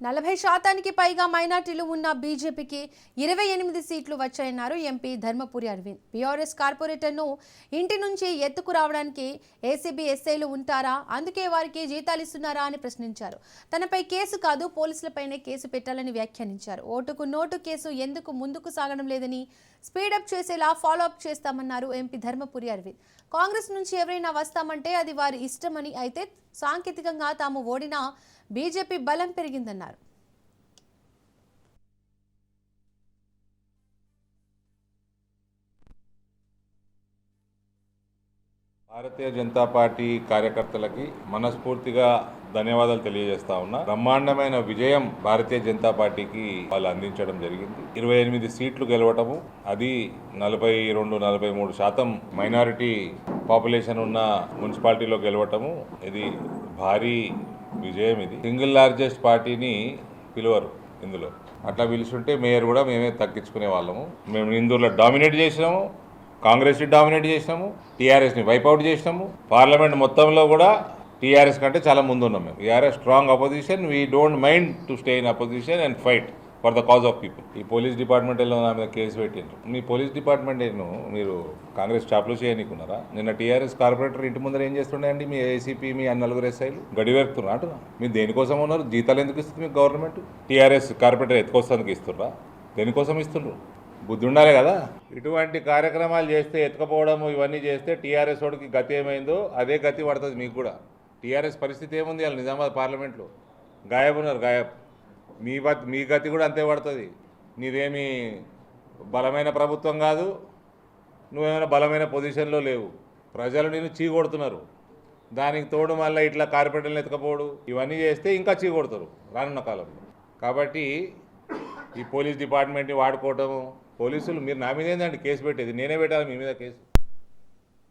40% పైగా మైనార్టీలు ఉన్న బీజేపీకి 28 సీట్లు వచ్చాయన్నారు ఎంపీ ధర్మపురి అరవింద్. బీఆర్ఎస్ కార్పొరేటర్ను ఇంటి నుంచి ఎత్తుకురావడానికి ఏసీబీ ఎస్ఐలు ఉంటారా, అందుకే వారికి జీతాలు ఇస్తున్నారా అని ప్రశ్నించారు. తనపై కేసు కాదు, పోలీసులపైనే కేసు పెట్టాలని వ్యాఖ్యానించారు. ఓటుకు నోటు కేసు ఎందుకు ముందుకు సాగడం లేదని స్పీడప్ చేసేలా ఫాలో అప్ చేస్తామన్నారు ఎంపీ ధర్మపురి అరవింద్. కాంగ్రెస్ నుంచి ఎవరైనా వస్తామంటే అది వారి ఇష్టమని, అయితే సాంకేతికంగా తాము ఓడినా బీజేపీ బలం పెరిగిందన్నారు. భారతీయ జనతా పార్టీ కార్యకర్తలకి మనస్ఫూర్తిగా ధన్యవాదాలు తెలియజేస్తా ఉన్నా. బ్రహ్మాండమైన విజయం భారతీయ జనతా పార్టీకి వాళ్ళు అందించడం జరిగింది. 28 సీట్లు గెలవటము, అది 42-43% మైనారిటీ పాపులేషన్ ఉన్న మున్సిపాలిటీలో గెలవటము, ఇది భారీ విజయం. ఇది సింగిల్ లార్జెస్ట్ పార్టీని పిలువరు ఇందులో. అట్లా పిలుచుంటే మేయర్ కూడా మేమే తగ్గించుకునే వాళ్ళము. మేము ఇందూరులో డామినేట్ చేసినాము, కాంగ్రెస్ని డామినేట్ చేసినాము, టీఆర్ఎస్ని వైపౌట్ చేసినాము. పార్లమెంట్ మొత్తంలో కూడా టీఆర్ఎస్ కంటే చాలా ముందు ఉన్నాం మేము. We are strong opposition. We don't mind to stay in opposition and fight for the cause of people. ఈ పోలీస్ డిపార్ట్మెంట్లో నా మీద కేసు పెట్టిండ్రు. మీ పోలీస్ డిపార్ట్మెంట్ మీరు కాంగ్రెస్ చాప్లు చేయనీకున్నారా? నిన్న టీఆర్ఎస్ కార్పొరేటర్ ఇంటి ముందర ఏం చేస్తుండేయండి? మీ ఏసీపీ, మీ 4 ఎస్ఐలు గడివేరుతున్నారు అంటున్నా. మీరు దేనికోసం ఉన్నారు? జీతాలు ఎందుకు ఇస్తుంది మీకు గవర్నమెంట్? టీఆర్ఎస్ కార్పొరేటర్ ఎత్తుకొస్తానికి ఇస్తుర్రా? దేనికోసం ఇస్తుండ్రు? బుద్ధి ఉండాలి కదా. ఇటువంటి కార్యక్రమాలు చేస్తే, ఎత్తుకపోవడము ఇవన్నీ చేస్తే టీఆర్ఎస్ వాడికి గతి ఏమైందో అదే గతి పడుతుంది మీకు కూడా. టీఆర్ఎస్ పరిస్థితి ఏముంది? వాళ్ళు నిజామాబాద్ పార్లమెంట్లో గాయబ్ ఉన్నారు, గాయబ్. మీ గతి కూడా అంతే పడుతుంది. నీదేమీ బలమైన ప్రభుత్వం కాదు, నువ్వేమైనా బలమైన పొజిషన్లో లేవు. ప్రజలు నేను చీకొడుతున్నారు. దానికి తోడు మళ్ళీ ఇట్లా కార్పొరేటర్లు ఎత్తుకపోవడు ఇవన్నీ చేస్తే ఇంకా చీకొడతారు రానున్న కాలంలో. కాబట్టి ఈ పోలీస్ డిపార్ట్మెంట్ని వాడుకోవటము, పోలీసులు మీరు నా మీద ఏందండి కేసు పెట్టేది? నేనే పెట్టాలి మీ మీద కేసు.